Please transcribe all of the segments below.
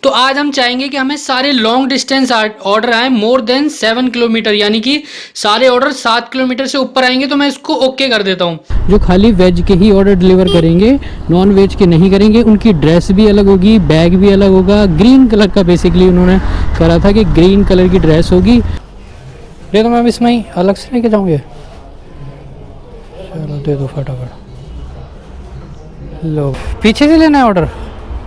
तो आज हम चाहेंगे कि हमें सारे लॉन्ग डिस्टेंस ऑर्डर आए मोर देन 7 किलोमीटर, यानी कि सारे ऑर्डर 7 किलोमीटर से ऊपर आएंगे तो मैं इसको ओके कर देता हूँ। जो खाली वेज के ही ऑर्डर डिलीवर करेंगे, नॉन वेज के नहीं करेंगे। उनकी ड्रेस भी अलग होगी, बैग भी अलग होगा। ग्रीन कलर का बेसिकली उन्होंने करा था कि ग्रीन कलर की ड्रेस होगी। दे दो मैम, इसमें ही अलग से लेके जाऊँगे। चलो दे दो फटाफट। लो, पीछे से लेना है ऑर्डर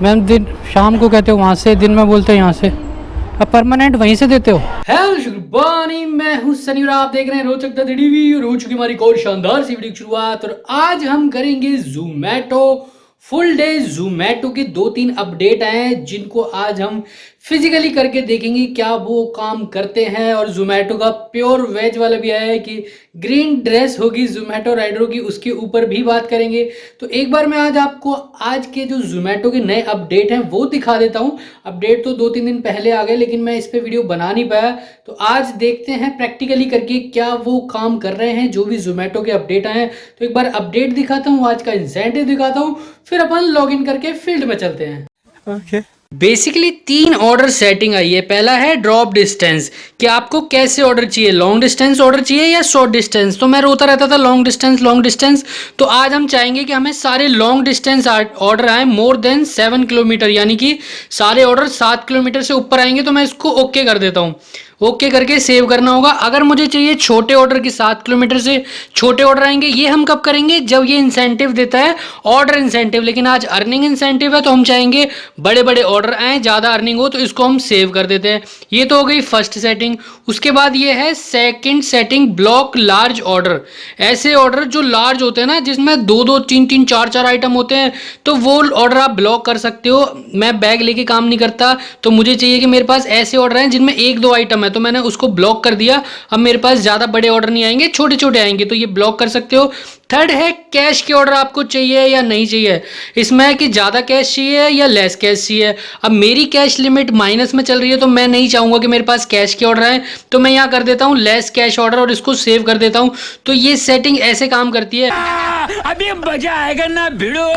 मैम? दिन शाम को कहते हो वहाँ से, दिन में बोलते हो यहाँ से। अब परमानेंट वहीं से देते हो? हेलो शुक्रबानी, मैं हूं सनी और आप देख रहे हैं रोचक द टीवी। और हो चुकी हमारी एक और शानदार सी वीडियो की शुरुआत। और आज हम करेंगे ज़ोमैटो फुल डे। ज़ोमैटो के 2-3 अपडेट आए हैं जिनको आज हम फिजिकली करके देखेंगे क्या वो काम करते हैं। और ज़ोमैटो का प्योर वेज वाला भी आया है कि ग्रीन ड्रेस होगी ज़ोमैटो राइडरों की, उसके ऊपर भी बात करेंगे। तो एक बार मैं आज आपको आज के जो ज़ोमैटो के नए अपडेट हैं वो दिखा देता हूं। अपडेट तो 2-3 दिन पहले आ गए, लेकिन मैं इस पर वीडियो बना नहीं पाया। तो आज देखते हैं प्रैक्टिकली करके क्या वो काम कर रहे हैं जो भी ज़ोमैटो के अपडेट आए हैं। तो एक बार अपडेट दिखाता हूँ, आज का इंसेंटिव दिखाता हूँ, फिर अपन लॉग इन करके फील्ड में चलते हैं। Okay. Basically 3 order setting I है। पहला है ड्रॉप डिस्टेंस, कि आपको कैसे ऑर्डर चाहिए, लॉन्ग डिस्टेंस ऑर्डर चाहिए या शॉर्ट डिस्टेंस। तो मैं रोता रहता था लॉन्ग डिस्टेंस। तो आज हम चाहेंगे कि हमें सारे लॉन्ग डिस्टेंस ऑर्डर आए मोर देन 7 किलोमीटर, यानी कि सारे ऑर्डर 7 किलोमीटर से ऊपर आएंगे तो मैं इसको ओके कर देता हूँ। ओके करके सेव करना होगा। अगर मुझे चाहिए छोटे ऑर्डर की 7 किलोमीटर से छोटे ऑर्डर आएंगे, ये हम कब करेंगे? जब ये इंसेंटिव देता है, ऑर्डर इंसेंटिव। लेकिन आज अर्निंग इंसेंटिव है तो हम चाहेंगे बड़े बड़े ऑर्डर आए, ज़्यादा अर्निंग हो, तो इसको हम सेव कर देते हैं। ये तो हो गई फर्स्ट सेटिंग। उसके बाद ये है second setting, block large order. ऐसे ऑर्डर जो लार्ज होते हैं ना, जिसमें 2-2, 3-3, 4-4 आइटम होते हैं, तो वो ऑर्डर आप ब्लॉक कर सकते हो। मैं बैग लेके काम नहीं करता, तो मुझे चाहिए कि मेरे पास ऐसे ऑर्डर हैं जिनमें 1-2 आइटम है, तो मैंने उसको ब्लॉक कर दिया। अब मेरे पास ज़्यादा बड़े ऑर्डर नहीं आएंगे, छोटे छोटे आएंगे, तो ये ब्लॉक कर सकते हो। थर्ड है कैश के ऑर्डर आपको चाहिए या नहीं चाहिए। इसमें है कि ज़्यादा कैश चाहिए या लेस कैश चाहिए। अब मेरी कैश लिमिट माइनस में चल रही है, तो मैं नहीं चाहूँगा कि मेरे पास कैश के ऑर्डर आए, तो मैं यहाँ कर देता हूँ लेस कैश ऑर्डर और इसको सेव कर देता हूँ। तो ये सेटिंग ऐसे काम करती है। अभी मजा आएगा ना भिड़ो।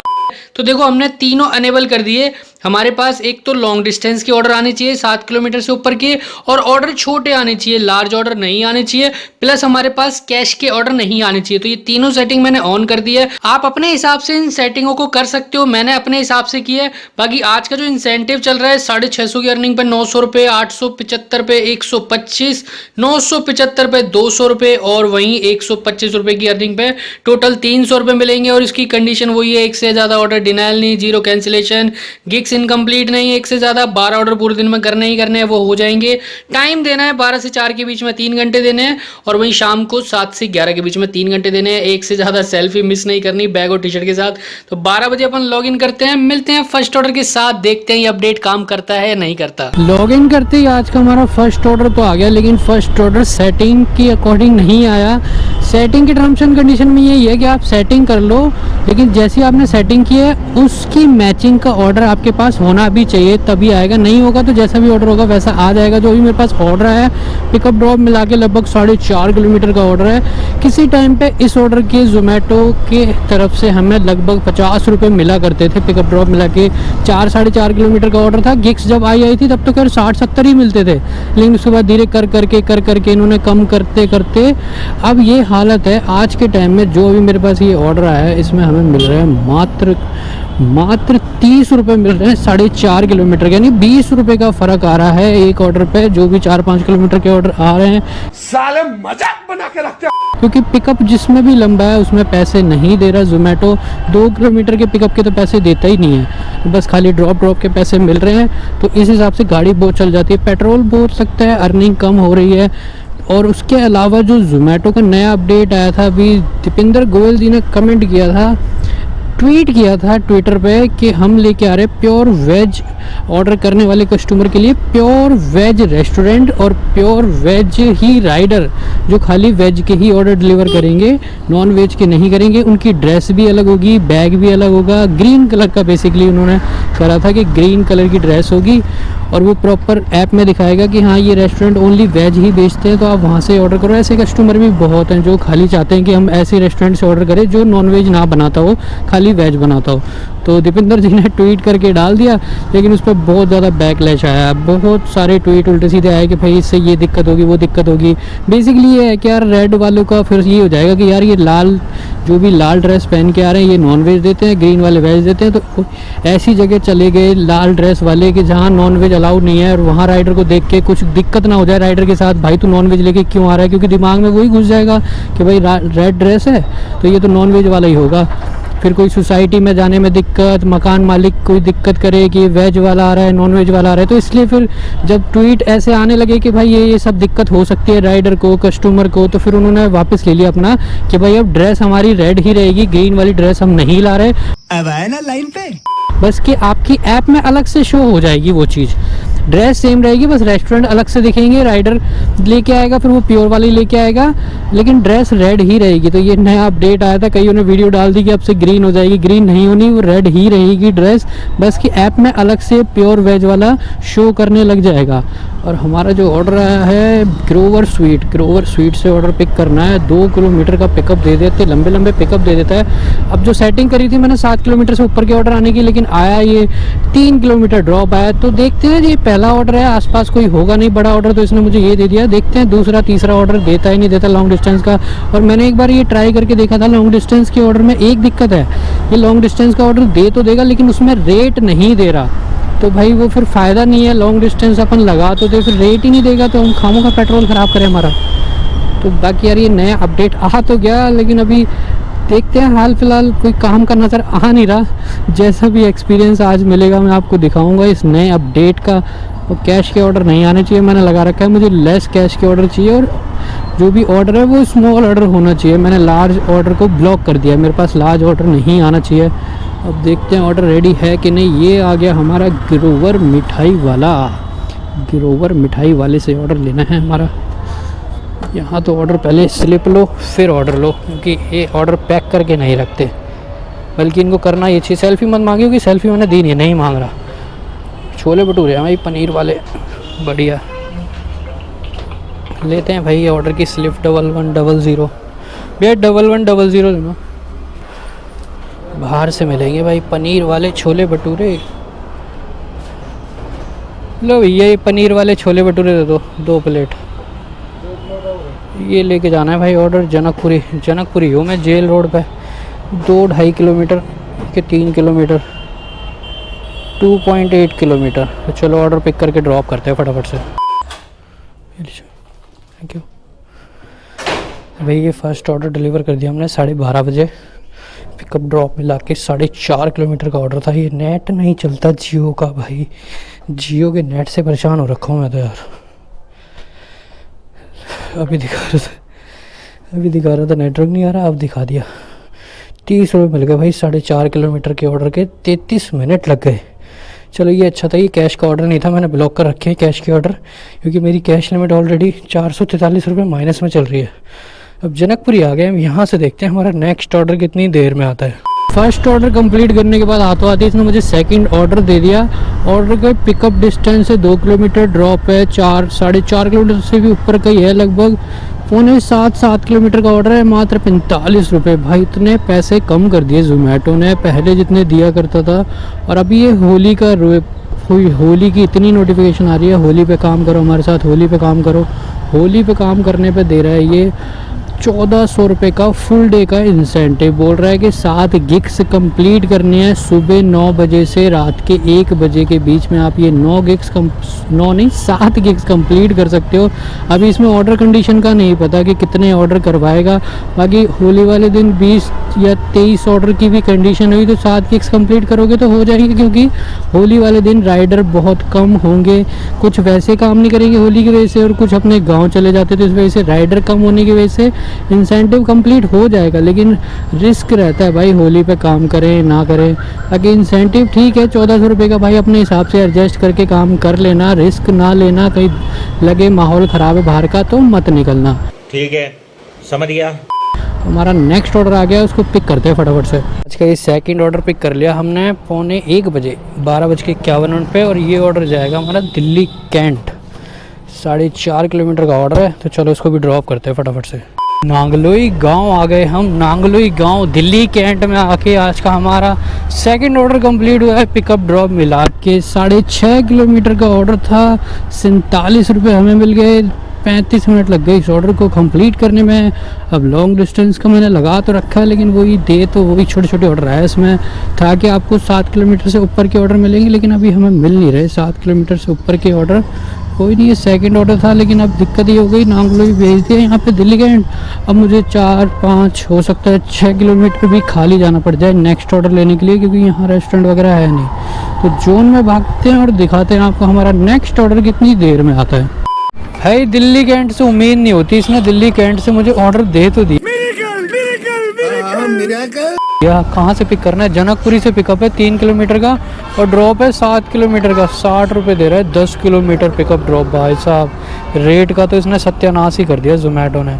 तो देखो, हमने तीनों अनेबल कर दिए। हमारे पास एक तो लॉन्ग डिस्टेंस के ऑर्डर आने चाहिए 7 किलोमीटर से ऊपर के, और ऑर्डर छोटे आने चाहिए, लार्ज ऑर्डर नहीं आने चाहिए। प्लस हमारे पास कैश के ऑर्डर नहीं आने चाहिए। तो ये तीनों सेटिंग मैंने ऑन कर दी है। आप अपने हिसाब से इन सेटिंगों को कर सकते हो, मैंने अपने हिसाब से किया है। बाकी आज का जो इंसेंटिव चल रहा है 650 की अर्निंग पे 900 रुपये, 875 पे 125, 975 पे 200 रुपये, और वहीं 125 रुपये की अर्निंग पे टोटल 300 रुपये मिलेंगे। और इसकी कंडीशन वही है, एक से ज़्यादा ऑर्डर डिनाइल नहीं, 0 कैंसिलेशन, गिग्स इनकम्प्लीट नहीं, एक से ज़्यादा 12 ऑर्डर पूरे दिन में करने ही करने हैं, वो हो जाएंगे। टाइम देना है 12 से 4 के बीच में 3 घंटे देने हैं, और वहीं शाम को 7 से 11 के बीच में 3 घंटे देने हैं। एक से ज़्यादा सेल्फी मिस नहीं करनी बैग और टी शर्ट के साथ। तो 12 बजे अपन लॉग इन करते हैं, मिलते हैं फर्स्ट ऑर्डर के साथ, देखते हैं ये अपडेट काम करता है या नहीं करता। लॉग इन करते ही आज का हमारा फर्स्ट ऑर्डर तो आ गया, लेकिन फर्स्ट ऑर्डर सेटिंग के अकॉर्डिंग नहीं आया। सेटिंग के टर्म्स एंड कंडीशन में यही है कि आप सेटिंग कर लो, लेकिन जैसे आपने सेटिंग की है उसकी मैचिंग का ऑर्डर आपके पास होना भी चाहिए, तभी आएगा। नहीं होगा तो जैसा भी ऑर्डर होगा वैसा आ जाएगा। जो भी मेरे पास ऑर्डर है पिकअप ड्रॉप मिला के लगभग 4.5 किलोमीटर का ऑर्डर है। किसी टाइम पे इस ऑर्डर के ज़ोमैटो के तरफ से हमें लगभग 50 रुपये मिला करते थे। पिकअप ड्रॉप मिला के 4-4.5 किलोमीटर का ऑर्डर था। गिग्स जब आई थी तब तो खैर 60-70 ही मिलते थे, लेकिन उसके बाद धीरे कर करके इन्होंने कम करते करते अब ये हालत है। आज के टाइम में जो भी मेरे पास ये ऑर्डर आया है, इसमें हमें मिल रहा है मात्र 30 रुपये मिल रहे हैं 4.5 किलोमीटर, यानी 20 रुपये का फ़र्क आ रहा है एक ऑर्डर पे। जो भी 4-5 किलोमीटर के ऑर्डर आ रहे हैं, साले मजाक बना के रखते हैं। क्योंकि पिकअप जिसमें भी लंबा है उसमें पैसे नहीं दे रहा ज़ोमैटो। 2 किलोमीटर के पिकअप के तो पैसे देता ही नहीं है, बस खाली ड्रॉप के पैसे मिल रहे हैं। तो इस हिसाब से गाड़ी बहुत चल जाती है, पेट्रोल बहुत सकता है, अर्निंग कम हो रही है। और उसके अलावा जो ज़ोमैटो का नया अपडेट आया था, अभी दीपेंद्र गोयल जी ने कमेंट किया था, ट्वीट किया था ट्विटर पे कि हम लेके आ रहे प्योर वेज ऑर्डर करने वाले कस्टमर के लिए प्योर वेज रेस्टोरेंट और प्योर वेज ही राइडर, जो खाली वेज के ही ऑर्डर डिलीवर करेंगे, नॉन वेज के नहीं करेंगे। उनकी ड्रेस भी अलग होगी, बैग भी अलग होगा। ग्रीन कलर का बेसिकली उन्होंने करा था कि ग्रीन कलर की ड्रेस होगी, और वो प्रॉपर ऐप में दिखाएगा कि हाँ ये रेस्टोरेंट ओनली वेज ही बेचते हैं, तो आप वहाँ से ऑर्डर करो। ऐसे कस्टमर भी बहुत हैं जो खाली चाहते हैं कि हम ऐसे रेस्टोरेंट से ऑर्डर करें जो नॉन वेज ना बनाता हो, खाली वेज बनाता हो। तो दीपिंदर जी ने ट्वीट करके डाल दिया, लेकिन उस पर बहुत ज़्यादा बैकलैश आया, बहुत सारे ट्वीट उल्टे सीधे आए कि भाई इससे ये दिक्कत होगी वो दिक्कत होगी। बेसिकली ये है कि यार रेड वालों का फिर ये हो जाएगा कि यार ये लाल जो भी लाल ड्रेस पहन के आ रहे हैं ये नॉन वेज देते हैं, ग्रीन वाले वेज देते हैं। तो ऐसी जगह चले गए लाल ड्रेस वाले कि जहाँ नॉन वेज अलाउड नहीं है, और वहाँ राइडर को देख के कुछ दिक्कत ना हो जाए राइडर के साथ, भाई तू नॉन वेज लेके क्यों आ रहा है, क्योंकि दिमाग में वही घुस जाएगा कि भाई रेड ड्रेस है तो ये तो नॉन वेज वाला ही होगा। फिर कोई सोसाइटी में जाने में दिक्कत, मकान मालिक कोई दिक्कत करे कि वेज वाला आ रहा है नॉन वेज वाला आ रहा है। तो इसलिए फिर जब ट्वीट ऐसे आने लगे कि भाई ये सब दिक्कत हो सकती है राइडर को, कस्टमर को, तो फिर उन्होंने वापस ले लिया अपना कि भाई अब ड्रेस हमारी रेड ही रहेगी, ग्रीन वाली ड्रेस हम नहीं ला रहे। अब आए ना लाइन पे, बस कि आपकी ऐप में अलग से शो हो जाएगी वो चीज़, ड्रेस सेम रहेगी, बस रेस्टोरेंट अलग से दिखेंगे, राइडर लेके आएगा फिर वो प्योर वाली लेके आएगा, लेकिन ड्रेस रेड ही रहेगी। तो ये नया अपडेट आया था, कईयों ने वीडियो डाल दी कि अब से ग्रीन हो जाएगी, ग्रीन नहीं होनी, वो रेड ही रहेगी ड्रेस, बस कि ऐप में अलग से प्योर वेज वाला शो करने लग जाएगा। और हमारा जो ऑर्डर आया है ग्रोवर स्वीट से ऑर्डर पिक करना है। 2 किलोमीटर का पिकअप दे देते, लंबे लंबे पिकअप दे देता है। अब जो सेटिंग करी थी मैंने 7 किलोमीटर से ऊपर के ऑर्डर आने की, लेकिन आया ये 3 किलोमीटर ड्रॉप आया। तो देखते हैं, ये पहला ऑर्डर है, आसपास कोई होगा नहीं बड़ा ऑर्डर, तो इसने मुझे ये दे दिया। देखते हैं दूसरा तीसरा ऑर्डर देता ही नहीं देता लॉन्ग डिस्टेंस का। और मैंने एक बार ये ट्राई करके देखा था लॉन्ग डिस्टेंस के ऑर्डर में, एक दिक्कत है, ये लॉन्ग डिस्टेंस का ऑर्डर दे तो देगा लेकिन उसमें रेट नहीं दे रहा। तो भाई वो फिर फ़ायदा नहीं है, लॉन्ग डिस्टेंस अपन लगा तो दे, फिर रेट ही नहीं देगा तो हम खामों का पेट्रोल ख़राब करें हमारा। तो बाकी यार ये नया अपडेट आ तो गया, लेकिन अभी देखते हैं, हाल फिलहाल कोई काम का नज़र आ नहीं रहा। जैसा भी एक्सपीरियंस आज मिलेगा मैं आपको दिखाऊंगा इस नए अपडेट का। और कैश के ऑर्डर नहीं आने चाहिए, मैंने लगा रखा है मुझे लेस कैश के ऑर्डर चाहिए, और जो भी ऑर्डर है वो स्मॉल ऑर्डर होना चाहिए। मैंने लार्ज ऑर्डर को ब्लॉक कर दिया, मेरे पास लार्ज ऑर्डर नहीं आना चाहिए। अब देखते हैं ऑर्डर रेडी है कि नहीं। ये आ गया हमारा ग्रोवर मिठाई वाला, ग्रोवर मिठाई वाले से ऑर्डर लेना है हमारा। यहाँ तो ऑर्डर पहले स्लिप लो फिर ऑर्डर लो, क्योंकि ये ऑर्डर पैक करके नहीं रखते, बल्कि इनको करना ये चाहिए। सेल्फी मत मांगी, क्योंकि सेल्फी मैंने दी नहीं मांग रहा। छोले भटूरे भाई पनीर वाले बढ़िया लेते हैं भाई। ऑर्डर की स्लिप 1100 भैया, 1100 देना। बाहर से मिलेंगे भाई पनीर वाले छोले भटूरे। लो भैया ये पनीर वाले छोले भटूरे दे दो, 2 प्लेट। ये लेके जाना है भाई ऑर्डर जनकपुरी हूँ मैं, जेल रोड पे। 2-2.5 किलोमीटर के 3 किलोमीटर 2.8 किलोमीटर। तो चलो ऑर्डर पिक करके ड्रॉप करते हैं फटाफट से। थैंक यू भाई। ये फर्स्ट ऑर्डर डिलीवर कर दिया हमने 12:30 बजे। पिकअप ड्रॉप मिला के 4.5 किलोमीटर का ऑर्डर था। ये नेट नहीं चलता जियो का भाई, जियो के नेट से परेशान हो रखा हूँ मैं तो यार। अभी दिखा रहा था नेटवर्क नहीं आ रहा, अब दिखा दिया। 30 रुपये मिल गए भाई 4.5 किलोमीटर के ऑर्डर के, 33 मिनट लग गए। चलो ये अच्छा था, ये कैश का ऑर्डर नहीं था, मैंने ब्लॉक कर रखे हैं कैश के ऑर्डर, क्योंकि मेरी कैश लिमिट ऑलरेडी 443 रुपये माइनस में चल रही है। अब जनकपुरी आ गए हम, यहाँ से देखते हैं हमारा नेक्स्ट ऑर्डर कितनी देर में आता है। फर्स्ट ऑर्डर कंप्लीट करने के बाद हाथों हाथ इसने मुझे सेकंड ऑर्डर दे दिया। ऑर्डर का पिकअप डिस्टेंस है 2 किलोमीटर, ड्रॉप है 4-4.5 किलोमीटर से भी ऊपर का ही है, लगभग 6.25-7 किलोमीटर का ऑर्डर है। मात्र 45 रुपये भाई, इतने पैसे कम कर दिए जोमेटो ने, पहले जितने दिया करता था। और अभी ये होली की इतनी नोटिफिकेशन आ रही है, होली पे काम करो हमारे साथ, होली पे काम करो। होली पे काम करने पे दे रहा है ये 1400 रुपये का फुल डे का इंसेंटिव। बोल रहा है कि 7 गिग्स कंप्लीट करनी है सुबह 9 बजे से रात के 1 बजे के बीच में। आप ये 7 गिग्स कंप्लीट कर सकते हो। अभी इसमें ऑर्डर कंडीशन का नहीं पता कि कितने ऑर्डर करवाएगा। बाकी होली वाले दिन 20 या 23 ऑर्डर की भी कंडीशन हुई तो 7 गिग्स कंप्लीट करोगे तो हो जाएगी, क्योंकि होली वाले दिन राइडर बहुत कम होंगे। कुछ वैसे काम नहीं करेंगे होली की वजह से, और कुछ अपने गाँव चले जाते, तो इस वजह से राइडर कम होने की वजह से इंसेंटिव कंप्लीट हो जाएगा। लेकिन रिस्क रहता है भाई, होली पे काम करें ना करें। बाकी इंसेंटिव ठीक है 1400 रुपये का भाई, अपने हिसाब से एडजस्ट करके काम कर लेना, रिस्क ना लेना। कहीं लगे माहौल ख़राब है बाहर का तो मत निकलना। ठीक है, समझ गया। हमारा नेक्स्ट ऑर्डर आ गया, उसको पिक करते हैं फटाफट से। आज का ये सेकंड ऑर्डर पिक कर लिया हमने 12:45 12:51 पे, और ये ऑर्डर जाएगा हमारा दिल्ली कैंट, 4.5 किलोमीटर का ऑर्डर है। तो चलो इसको भी ड्रॉप करते हैं फटाफट से। नांगलोई गांव आ गए हम, नांगलोई गांव दिल्ली कैंट में आके आज का हमारा सेकंड ऑर्डर कंप्लीट हुआ है, पिकअप ड्रॉप मिला के 6.5 किलोमीटर का ऑर्डर था। 47 रुपये हमें मिल गए, 35 मिनट लग गए इस ऑर्डर को कंप्लीट करने में। अब लॉन्ग डिस्टेंस का मैंने लगा तो रखा है, लेकिन वही वही छोटे छोटे ऑर्डर है। इसमें था कि आपको 7 किलोमीटर से ऊपर के ऑर्डर मिलेंगे, लेकिन अभी हमें मिल नहीं रहे 7 किलोमीटर से ऊपर के ऑर्डर। कोई नहीं, ये सेकंड ऑर्डर था, लेकिन अब दिक्कत ये हो गई, नांगलोई भेज दिया यहाँ पे दिल्ली कैंट। अब मुझे 4-5 हो सकता है 6 किलोमीटर भी खाली जाना पड़ जाए नेक्स्ट ऑर्डर लेने के लिए, क्योंकि यहाँ रेस्टोरेंट वगैरह है नहीं। तो जोन में भागते हैं और दिखाते हैं आपको हमारा नेक्स्ट ऑर्डर कितनी देर में आता है। भाई दिल्ली कैंट से उम्मीद नहीं होती, इसने दिल्ली कैंट से मुझे ऑर्डर दे तो दिया। कहाँ से पिक करना है? जनकपुरी से पिकअप है 3 किलोमीटर का, और ड्रॉप है 7 किलोमीटर का। 60 रुपये दे रहा है 10 किलोमीटर पिकअप ड्रॉप। भाई साहब रेट का तो इसने सत्यानाश ही कर दिया जोमेटो ने।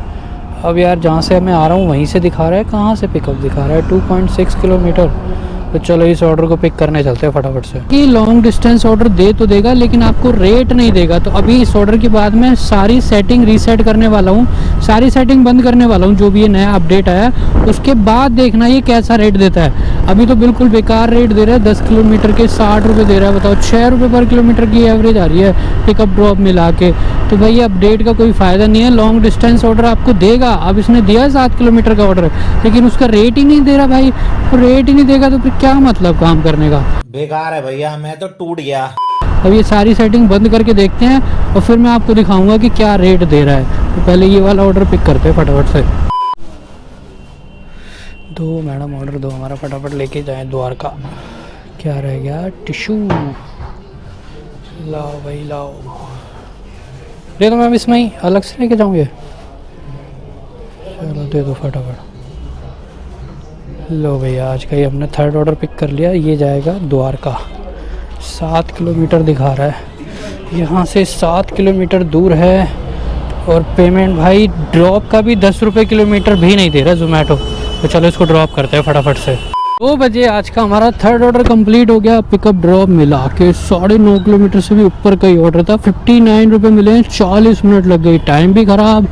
अब यार जहाँ से मैं आ रहा हूँ वहीं से दिखा रहा है, कहाँ से पिकअप दिखा रहा है 2.6 किलोमीटर। तो चलो इस ऑर्डर को पिक करने चलते हैं फटाफट से। कि लॉन्ग डिस्टेंस ऑर्डर दे तो देगा, लेकिन आपको रेट नहीं देगा। तो अभी इस ऑर्डर के बाद मैं सारी सेटिंग रीसेट करने वाला हूँ, सारी सेटिंग बंद करने वाला हूँ, जो भी ये नया अपडेट आया उसके बाद देखना ये कैसा रेट देता है। अभी तो बिल्कुल बेकार रेट दे रहा है, 10 किलोमीटर के 60 रुपये दे रहा है। बताओ 6 रुपये पर किलोमीटर की एवरेज आ रही है पिकअप ड्रॉप मिला के। तो भाई अपडेट का कोई फ़ायदा नहीं है। लॉन्ग डिस्टेंस ऑर्डर आपको देगा, अब इसने दिया 7 किलोमीटर का ऑर्डर, लेकिन उसका रेट ही नहीं दे रहा। भाई रेट ही नहीं देगा तो फिर क्या मतलब काम करने का? बेकार है भैया, मैं तो टूट गया। अब ये सारी सेटिंग बंद करके देखते हैं और फिर मैं आपको दिखाऊंगा कि क्या रेट दे रहा है। तो पहले ये वाला ऑर्डर पिक करते हैं फटाफट से। दो मैडम ऑर्डर दो हमारा, फटाफट लेके जाएं द्वारका। क्या रह गया? टिशू लाओ भाई लाओ। दे दो मैम, इसमें ही अलग से लेके जाऊँगे। चलो दे दो फटाफट। लो भैया आज का ये हमने थर्ड ऑर्डर पिक कर लिया। ये जाएगा द्वारका, 7 किलोमीटर दिखा रहा है, यहाँ से 7 किलोमीटर दूर है। और पेमेंट भाई ड्रॉप का भी 10 रुपये किलोमीटर भी नहीं दे रहा जोमेटो। तो चलो इसको ड्रॉप करते हैं फटाफट से। 2 बजे आज का हमारा थर्ड ऑर्डर कंप्लीट हो गया, पिकअप ड्रॉप मिला के 9.5 किलोमीटर से भी ऊपर का ही ऑर्डर था। 59 रुपये मिले, 40 मिनट लग गई, टाइम भी ख़राब,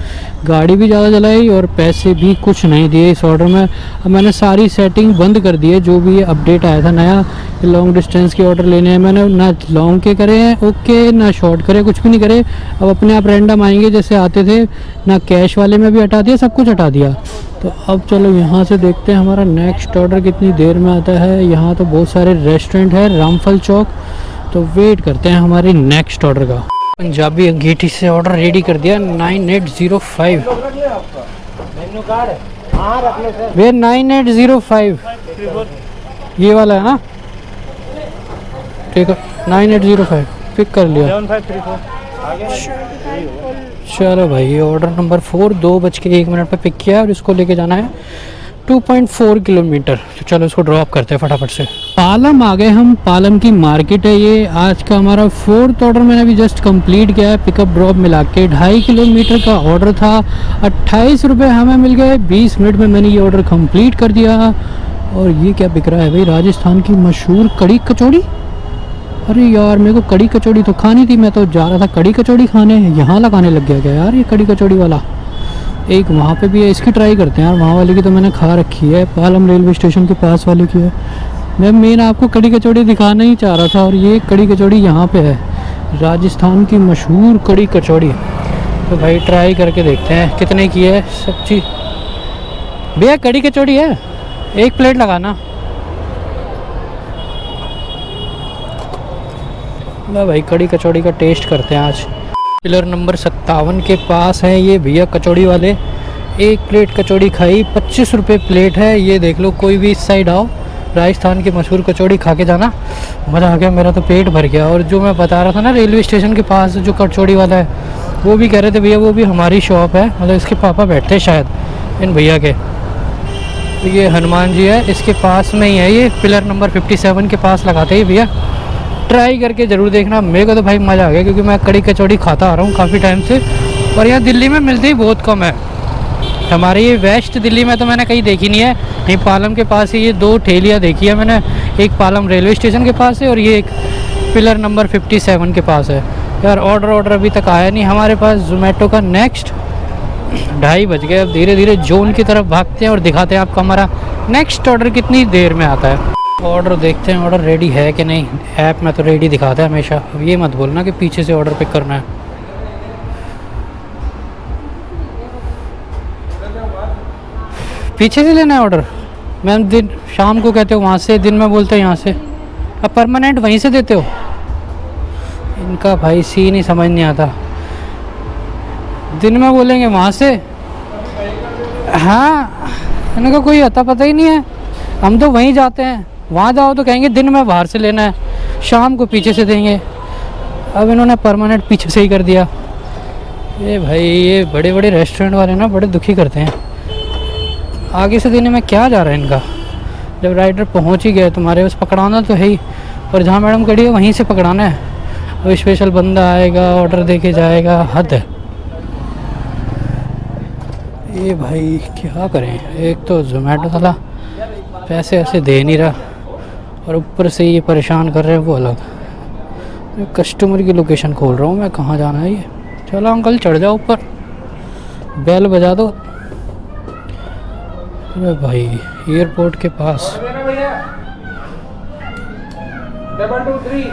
गाड़ी भी ज़्यादा चलाई और पैसे भी कुछ नहीं दिए इस ऑर्डर में। अब मैंने सारी सेटिंग बंद कर दी है, जो भी ये अपडेट आया था नया लॉन्ग डिस्टेंस के ऑर्डर लेने हैं, मैंने ना लॉन्ग के करे हैं ओके, ना शॉर्ट करे, कुछ भी नहीं करे। अब अपने आप रैंडम आएंगे जैसे आते थे, ना कैश वाले में भी हटा दिया, सब कुछ हटा दिया। तो अब चलो यहाँ से देखते हैं हमारा नेक्स्ट ऑर्डर कितनी देर में आता है। यहाँ तो बहुत सारे रेस्टोरेंट है रामफल चौक, तो वेट करते हैं हमारी नेक्स्ट ऑर्डर का। पंजाबी अंगीठी से ऑर्डर रेडी कर दिया 9805 भैया, 9805 ये वाला है ना? ठीक है 9805 पिक कर लिया। 7534 चलो भाई ये ऑर्डर नंबर 4 2:01 पे पिक किया और इसको लेके जाना है 2.4 किलोमीटर। तो चलो इसको ड्रॉप करते हैं फटाफट से। पालम आ गए हम, पालम की मार्केट है ये। आज का हमारा 4th ऑर्डर मैंने अभी जस्ट कंप्लीट किया है, पिकअप ड्रॉप मिला के 2.5 किलोमीटर का ऑर्डर था। 28 रुपये हमें मिल गए, 20 मिनट में मैंने ये ऑर्डर कंप्लीट कर दिया। और ये क्या बिक रहा है भाई? राजस्थान की मशहूर कड़ी कचौड़ी। अरे यार मेरे को कड़ी कचौड़ी तो खानी थी, मैं तो जा रहा था कड़ी कचौड़ी खाने, यहाँ लगाने लग गया क्या यार ये कड़ी कचौड़ी वाला। एक वहाँ पे भी है, इसकी ट्राई करते हैं यार। वहाँ वाले की तो मैंने खा रखी है, पालम रेलवे स्टेशन के पास वाले की है। मैं मेन आपको कड़ी कचौड़ी दिखाना ही चाह रहा था, और ये कड़ी कचौड़ी यहाँ पे है, राजस्थान की मशहूर कड़ी कचौड़ी। तो भाई ट्राई करके देखते हैं कितने की है सब्जी। भैया कड़ी कचौड़ी है, 1 प्लेट लगाना। लो भाई कड़ी कचौड़ी का टेस्ट करते हैं आज। पिलर नंबर 57 के पास है ये भैया कचौड़ी वाले। 1 प्लेट कचौड़ी खाई, 25 रुपये प्लेट है। ये देख लो, कोई भी इस साइड आओ, राजस्थान की मशहूर कचौड़ी खा के जाना। मज़ा आ गया, मेरा तो पेट भर गया। और जो मैं बता रहा था ना रेलवे स्टेशन के पास जो कचौड़ी वाला है, वो भी कह रहे थे भैया वो भी हमारी शॉप है, मतलब इसके पापा बैठते शायद इन भैया के। तो ये हनुमान जी है, इसके पास में ही है ये, पिलर नंबर 57 के पास लगाते ही भैया। ट्राई करके ज़रूर देखना। मेरे को तो भाई मज़ा आ गया, क्योंकि मैं कड़ी कचौड़ी खाता आ रहा हूँ काफ़ी टाइम से, और यहाँ दिल्ली में मिलती ही बहुत कम है। हमारे ये वेस्ट दिल्ली में तो मैंने कहीं देखी नहीं है, यहीं पालम के पास ही ये 2 ठेलियाँ देखी है मैंने। एक पालम रेलवे स्टेशन के पास है और ये एक पिलर नंबर 57 के पास है। यार ऑर्डर अभी तक आया नहीं हमारे पास ज़ोमैटो का। नेक्स्ट 2:30 बज गए, अब धीरे धीरे जोन की तरफ भागते हैं और दिखाते हैं आपको हमारा नेक्स्ट ऑर्डर कितनी देर में आता है। ऑर्डर देखते हैं ऑर्डर रेडी है कि नहीं। ऐप में तो रेडी दिखाता है हमेशा। अब ये मत बोलना कि पीछे से ऑर्डर पिक करना है। पीछे से लेना है ऑर्डर। मैम दिन शाम को कहते हो वहाँ से, दिन में बोलते हो यहाँ से। अब परमानेंट वहीं से देते हो। इनका भाई सीन ही समझ नहीं आता। दिन में बोलेंगे वहाँ से, हाँ इनका कोई अता पता ही नहीं है। हम तो वहीं जाते हैं, वहाँ जाओ तो कहेंगे दिन में बाहर से लेना है, शाम को पीछे से देंगे। अब इन्होंने परमानेंट पीछे से ही कर दिया। ये भाई ये बड़े बड़े रेस्टोरेंट वाले ना बड़े दुखी करते हैं। आगे से देने में क्या जा रहा है इनका। जब राइडर पहुंच ही गया तुम्हारे बस पकड़ाना तो है ही, और जहाँ मैडम खड़ी है वहीं से पकड़ाना है। वो स्पेशल बंदा आएगा ऑर्डर दे के जाएगा, हद है। ये भाई क्या करें, एक तो ज़ोमैटो वाला पैसे ऐसे दे नहीं रहा और ऊपर से ये परेशान कर रहे हैं वो अलग। कस्टमर की लोकेशन खोल रहा हूँ मैं, कहाँ जाना है ये। चलो अंकल चढ़ जाओ ऊपर, बेल बजा दो। अरे भाई एयरपोर्ट के पास। 723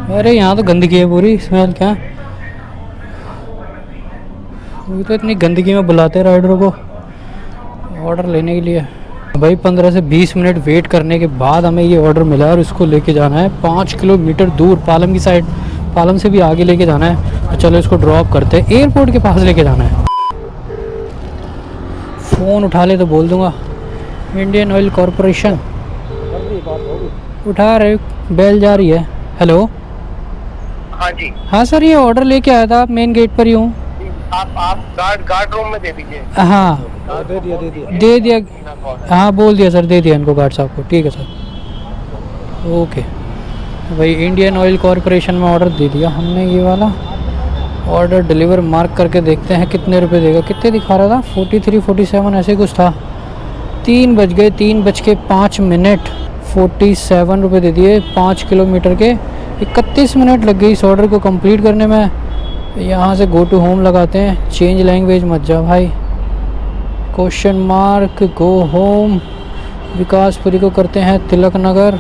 अरे यहाँ तो गंदगी है पूरी। स्मेल क्या, वो तो इतनी गंदगी में बुलाते हैं राइडरों को ऑर्डर लेने के लिए। भाई 15 से 20 मिनट वेट करने के बाद हमें ये ऑर्डर मिला और इसको लेके जाना है 5 किलोमीटर दूर पालम की साइड। पालम से भी आगे लेके जाना है। तो चलो इसको ड्रॉप करते हैं, एयरपोर्ट के पास लेके जाना है। फ़ोन उठा ले तो बोल दूंगा इंडियन ऑयल कॉरपोरेशन। उठा रहे, बेल जा रही है। हेलो हाँ जी, हाँ सर, ये ऑर्डर लेके आया था, मेन गेट पर ही हूँ। आप गार्ड रूम में दे दीजिए। हाँ दे दिया। हाँ बोल दिया सर, दे दिया इनको गार्ड साहब को। ठीक है सर, ओके। भाई इंडियन ऑयल कॉरपोरेशन में ऑर्डर दे दिया हमने। ये वाला ऑर्डर डिलीवर मार्क करके देखते हैं कितने रुपए देगा। कितने दिखा रहा था, 43 47 ऐसे कुछ था। 3 बज गए, 3:05 47 रुपये दे दिए। 5 किलोमीटर के 31 मिनट लग गई इस ऑर्डर को कंप्लीट करने में। यहाँ से गो टू होम लगाते हैं। चेंज लैंग्वेज मत जा भाई, question mark go home. Vikaspuri को करते हैं तिलक नगर।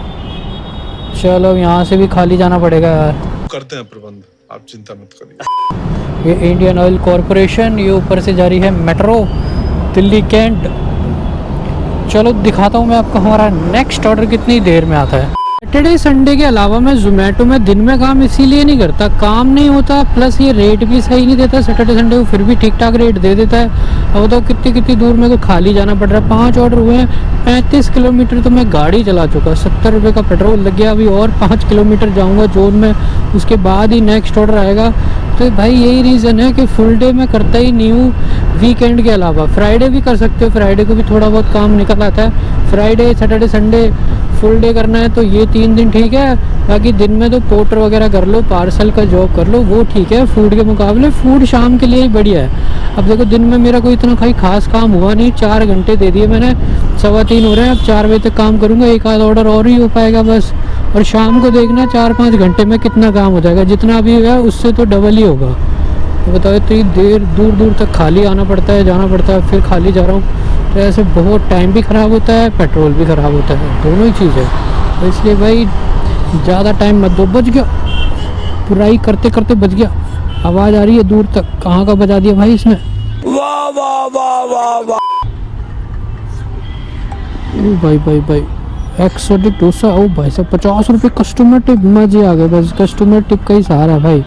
चलो यहाँ से भी खाली जाना पड़ेगा यार। करते हैं प्रबंध, आप चिंता मत करिए। ये इंडियन ऑयल कॉरपोरेशन, ये ऊपर से जा रही है मेट्रो दिल्ली कैंट। चलो दिखाता हूँ मैं आपको हमारा नेक्स्ट ऑर्डर कितनी देर में आता है। सैटरडे संडे के अलावा मैं ज़ोमैटो में दिन में काम इसीलिए नहीं करता, काम नहीं होता, प्लस ये रेट भी सही नहीं देता। सैटरडे संडे को फिर भी ठीक ठाक रेट दे देता है। अब बताओ कितनी दूर मेरे को खाली जाना पड़ रहा है। 5 ऑर्डर हुए हैं, 35 किलोमीटर तो मैं गाड़ी चला चुका। 70 रुपये का पेट्रोल लग गया। अभी और 5 किलोमीटर जाऊँगा जोन में, उसके बाद ही नेक्स्ट ऑर्डर आएगा। तो भाई यही रीज़न है कि फुल डे मैं करता ही नहीं हूँ वीकेंड के अलावा। फ्राइडे भी कर सकते हो, फ्राइडे को भी थोड़ा बहुत काम निकल आता है। Friday Saturday Sunday full day करना है तो ये 3 दिन ठीक है। बाकी दिन में तो पोर्टर वगैरह कर लो, पार्सल का जॉब कर लो, वो ठीक है। फूड के मुकाबले फूड शाम के लिए ही बढ़िया है। अब देखो दिन में मेरा कोई इतना कोई खास काम हुआ नहीं। 4 घंटे दे दिए मैंने, 3:15 हो रहे हैं। अब 4 बजे तक काम करूँगा, एक आध ऑर्डर और ही हो पाएगा बस। और शाम को देखना 4-5 घंटे में कितना काम हो जाएगा। जितना अभी हुआ उससे तो डबल ही होगा। तो बताओ इतनी देर दूर दूर तक खाली आना पड़ता है, जाना पड़ता है, फिर खाली जा रहा हूँ। तो ऐसे बहुत टाइम भी ख़राब होता है, पेट्रोल भी ख़राब होता है, दोनों ही चीज़ है। तो इसलिए भाई ज़्यादा टाइम मत दो। बज गया, पुराई करते करते बज गया। आवाज़ आ रही है दूर तक, कहाँ का बजा दिया भाई इसने। वाह वाह वाह वाह वाह। ओ भाई एक्सोटिक डोसा। ओ भाई साहब 50 रुपये कस्टमर टिप। मजे आ गए, बस कस्टमर टिप का ही सहारा है भाई।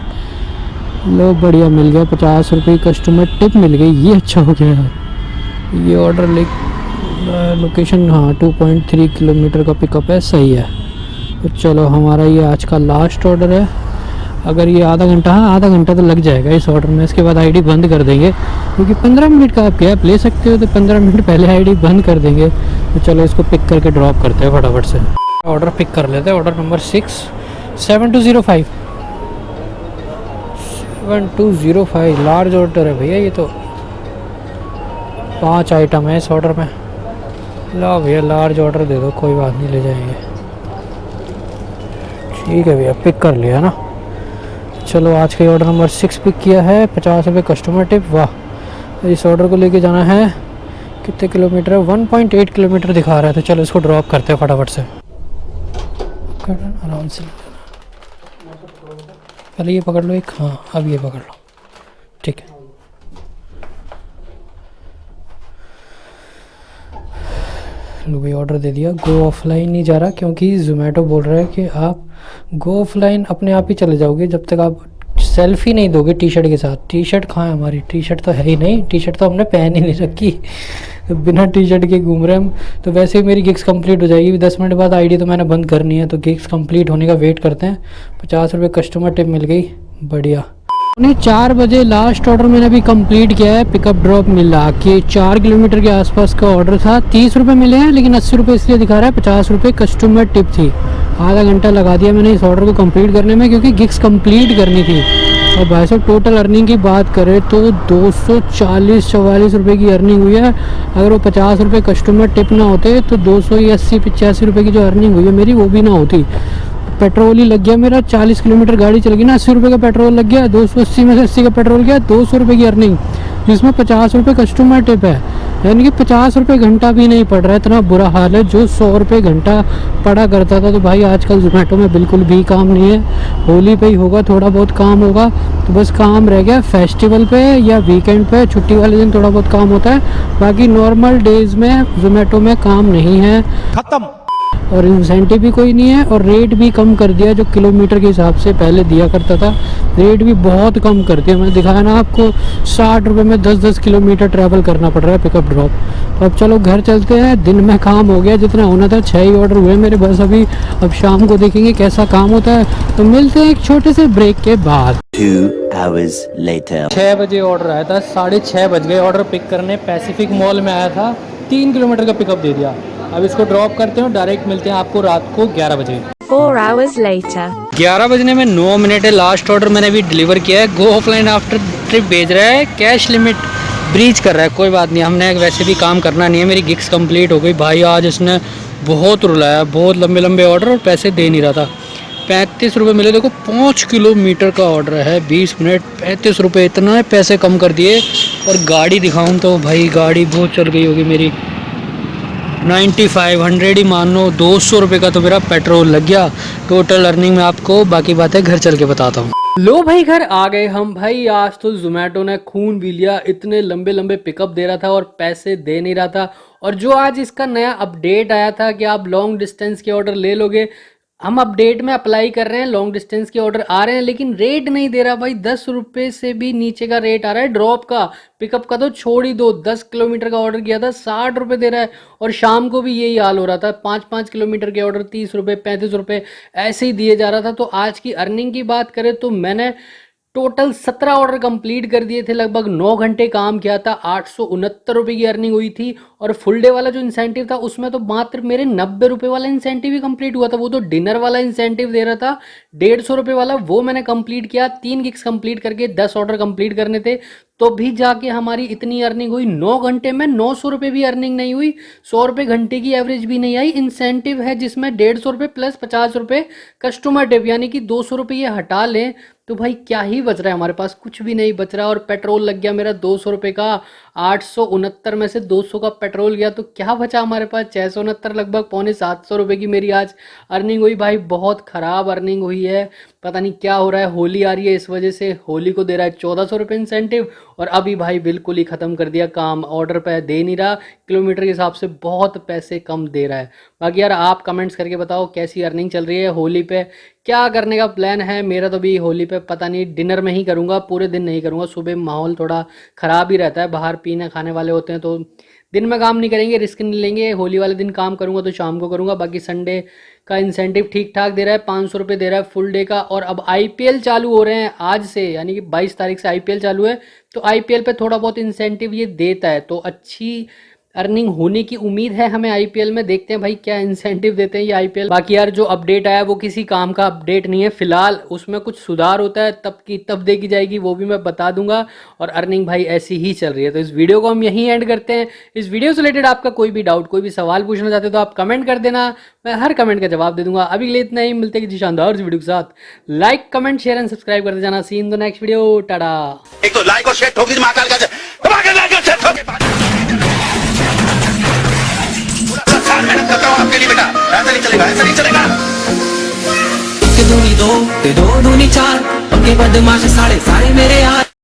लो बढ़िया मिल गया, 50 रुपये कस्टमर टिप मिल गई, ये अच्छा हो गया है। ये ऑर्डर लोकेशन हाँ 2.3 किलोमीटर का पिकअप है, सही है। तो चलो हमारा ये आज का लास्ट ऑर्डर है। अगर ये आधा घंटा तो लग जाएगा इस ऑर्डर में। इसके बाद आईडी बंद कर देंगे, क्योंकि 15 मिनट का आप कैब ले सकते हो, तो 15 मिनट पहले आईडी बंद कर देंगे। तो चलो इसको पिक करके ड्रॉप करते हैं फटाफट से। ऑर्डर पिक कर लेते हैं, ऑर्डर नंबर 67205। 1205 लार्ज ऑर्डर है भैया, ये तो 5 आइटम है इस ऑर्डर में। लो भैया लार्ज ऑर्डर दे दो, कोई बात नहीं ले जाएंगे। ठीक है भैया, पिक कर लिया ना। चलो आज के ऑर्डर नंबर 6 पिक किया है, 50 रुपये कस्टमर टिप। वाह, इस ऑर्डर को लेके जाना है, कितने किलोमीटर है, 1.8 किलोमीटर दिखा रहा है। तो चलो इसको ड्रॉप करते हैं फटाफट से, आराम से। पहले ये पकड़ लो एक, हाँ अब ये पकड़ लो, ठीक है। लो भाई ऑर्डर दे दिया। गो ऑफलाइन नहीं जा रहा क्योंकि जोमेटो बोल रहा है कि आप गो ऑफलाइन अपने आप ही चले जाओगे जब तक आप सेल्फी नहीं दोगे टी शर्ट के साथ। टी शर्ट कहाँ है हमारी, टी शर्ट तो है ही नहीं, टी शर्ट तो हमने पहन ही नहीं रखी, तो बिना टी शर्ट के घूम रहे हम। तो वैसे ही मेरी गिग्स कंप्लीट हो जाएगी 10 मिनट बाद, आईडी तो मैंने बंद करनी है, तो गिग्स कंप्लीट होने का वेट करते हैं। 50 रुपये कस्टमर टिप मिल गई, बढ़िया। 4 बजे लास्ट ऑर्डर मैंने अभी कंप्लीट किया है, पिकअप ड्रॉप मिला के 4 किलोमीटर के आसपास का ऑर्डर था। 30 रुपये मिले हैं, लेकिन 80 रुपये इसलिए दिखा रहा है, 50 रुपये कस्टमर टिप थी। आधा घंटा लगा दिया मैंने इस ऑर्डर को कंप्लीट करने में, क्योंकि गिग्स कंप्लीट करनी थी। और भाई साहब टोटल अर्निंग की बात करें तो 240-44 रुपये की अर्निंग हुई है। अगर वो 50 रुपये कस्टमर टिप ना होते तो 280-85 रुपये की जो अर्निंग हुई है मेरी, वो भी ना होती। पेट्रोल ही लग गया मेरा, 40 किलोमीटर गाड़ी चल गई ना, 80 रुपये का पेट्रोल लग गया। 280 में से 80 का पेट्रोल गया, 200 रुपये की अर्निंग, जिसमें 50 रुपये कस्टमर टिप है। यानी कि 50 रुपये घंटा भी नहीं पड़ रहा है, इतना बुरा हाल है। जो 100 रुपये घंटा पड़ा करता था, तो भाई आजकल जोमेटो में बिल्कुल भी काम नहीं है। होली पे ही होगा थोड़ा बहुत काम होगा, तो बस काम रह गया फेस्टिवल पे या वीकेंड पे, छुट्टी वाले दिन थोड़ा बहुत काम होता है। बाकी नॉर्मल डेज में जोमेटो में काम नहीं है, खत्म। और इंसेंटिव भी कोई नहीं है। और रेट भी कम कर दिया, जो किलोमीटर के हिसाब से पहले दिया करता था, रेट भी बहुत कम कर दिया। मैंने दिखाया ना आपको, 60 रुपये में 10-10 किलोमीटर ट्रैवल करना पड़ रहा है पिकअप ड्रॉप। तो अब चलो घर चलते हैं, दिन में काम हो गया जितना होना था। 6 ही ऑर्डर हुए मेरे बस अभी, अब शाम को देखेंगे कैसा काम होता है। तो मिलते हैं एक छोटे से ब्रेक के बाद। 2 hours later. 6 बजे ऑर्डर आया था, 6:30 बज गए ऑर्डर पिक करने। पैसिफिक मॉल में आया था, 3 किलोमीटर का पिकअप दे दिया। अब इसको ड्रॉप करते हैं, डायरेक्ट मिलते हैं आपको रात को 11 बजे। 4 hours later. 11 बजने में 9 मिनट है। लास्ट ऑर्डर मैंने भी डिलीवर किया है। गो ऑफलाइन आफ्टर ट्रिप भेज रहा है, कैश लिमिट ब्रीच कर रहा है। कोई बात नहीं, हमने वैसे भी काम करना नहीं है। मेरी गिग्स कंप्लीट हो गई। भाई आज इसने बहुत रुलाया, बहुत लंबे लंबे ऑर्डर, और पैसे दे नहीं रहा था। 35 रुपये मिले। देखो 5 किलोमीटर का ऑर्डर है, 20 मिनट, 35 रुपये, इतना पैसे कम कर दिए। और गाड़ी दिखाऊँ तो भाई गाड़ी बहुत चल गई होगी मेरी, 9500 ही मान लो। 200 रुपये का तो मेरा पेट्रोल लग गया। टोटल अर्निंग में आपको बाकी बातें घर चल के बताता हूँ। लो भाई घर आ गए हम। भाई आज तो जोमेटो ने खून भी लिया, इतने लंबे लंबे पिकअप दे रहा था और पैसे दे नहीं रहा था। और जो आज इसका नया अपडेट आया था कि आप लॉन्ग डिस्टेंस के ऑर्डर ले लोगे, हम अपडेट में अप्लाई कर रहे हैं, लॉन्ग डिस्टेंस के ऑर्डर आ रहे हैं, लेकिन रेट नहीं दे रहा भाई। 10 रुपये से भी नीचे का रेट आ रहा है ड्रॉप का। पिकअप का तो छोड़ ही दो, 10 किलोमीटर का ऑर्डर किया था 60 रुपये दे रहा है। और शाम को भी यही हाल हो रहा था, 5-5 किलोमीटर के ऑर्डर 30 रुपये, 35 रुपये ऐसे ही दिए जा रहा था। तो आज की अर्निंग की बात करें तो मैंने टोटल 17 ऑर्डर कंप्लीट कर दिए थे, लगभग 9 घंटे काम किया था, 869 रुपये की अर्निंग हुई थी। और फुल डे वाला जो इंसेंटिव था उसमें तो मात्र मेरे 90 रुपये वाला इंसेंटिव ही कंप्लीट हुआ था। वो तो डिनर वाला इंसेंटिव दे रहा था 150 रुपये वाला, वो मैंने कंप्लीट किया। 3 गिग्स कंप्लीट करके 10 ऑर्डर कंप्लीट करने थे, तो भी जाके हमारी इतनी अर्निंग हुई। 9 घंटे में 900 रुपये भी अर्निंग नहीं हुई, 100 रुपये घंटे की एवरेज भी नहीं आई। इंसेंटिव है जिसमें 150 रुपये प्लस 50 रुपये कस्टमर टिप, यानी कि 200 रुपये ये हटा लें तो भाई क्या ही बच रहा है हमारे पास, कुछ भी नहीं बच रहा। और पेट्रोल लग गया मेरा 200 रुपये का, 869 में से 200 का पेट्रोल गया, तो क्या बचा हमारे पास 669, लगभग 650 रुपये की मेरी आज अर्निंग हुई। भाई बहुत ख़राब अर्निंग हुई है, पता नहीं क्या हो रहा है। होली आ रही है, इस वजह से होली को दे रहा है 1400 रुपये इंसेंटिव, और अभी भाई बिल्कुल ही ख़त्म कर दिया काम। ऑर्डर पे दे नहीं रहा, किलोमीटर के हिसाब से बहुत पैसे कम दे रहा है। बाकी यार आप कमेंट्स करके बताओ कैसी अर्निंग चल रही है, होली पे क्या करने का प्लान है। मेरा तो भी होली पे पता नहीं, डिनर में ही करूँगा, पूरे दिन नहीं करूँगा। सुबह माहौल थोड़ा ख़राब ही रहता है, बाहर पीने खाने वाले होते हैं, तो दिन में काम नहीं करेंगे, रिस्क नहीं लेंगे। होली वाले दिन काम करूँगा तो शाम को करूँगा। बाकी संडे का इंसेंटिव ठीक ठाक दे रहा है, 500 रुपये दे रहा है फुल डे का। और अब IPL चालू हो रहे हैं आज से, यानी कि 22 तारीख से IPL चालू है, तो IPL पे थोड़ा बहुत इंसेंटिव ये देता है, तो अच्छी अर्निंग होने की उम्मीद है हमें आईपीएल में। देखते हैं भाई क्या इंसेंटिव देते हैं ये आईपीएल। बाकी यार जो अपडेट आया वो किसी काम का अपडेट नहीं है फिलहाल, उसमें कुछ सुधार होता है तब देखी जाएगी, वो भी मैं बता दूंगा। और अर्निंग भाई ऐसी ही चल रही है। तो इस वीडियो को हम यहीं एंड करते हैं। इस वीडियो से रिलेटेड आपका कोई भी डाउट, कोई भी सवाल पूछना चाहते हो तो आप कमेंट कर देना, मैं हर कमेंट का जवाब दे दूंगा। अभी के लिए इतना ही, मिलते हैं किसी शानदार वीडियो के साथ। Like comment share and subscribe करते जाना। See in the next video, tata. एक तो लाइक और शेयर ठोक दीजिए महाकाल का लाइक और शेयर ठोक मेहनत करता हूँ आपके लिए बेटा, ऐसा नहीं चलेगा, ऐसा नहीं चलेगा। एक दूनी दो ते दो दूनी चार, पक्के बदमाश सारे सारे मेरे यार।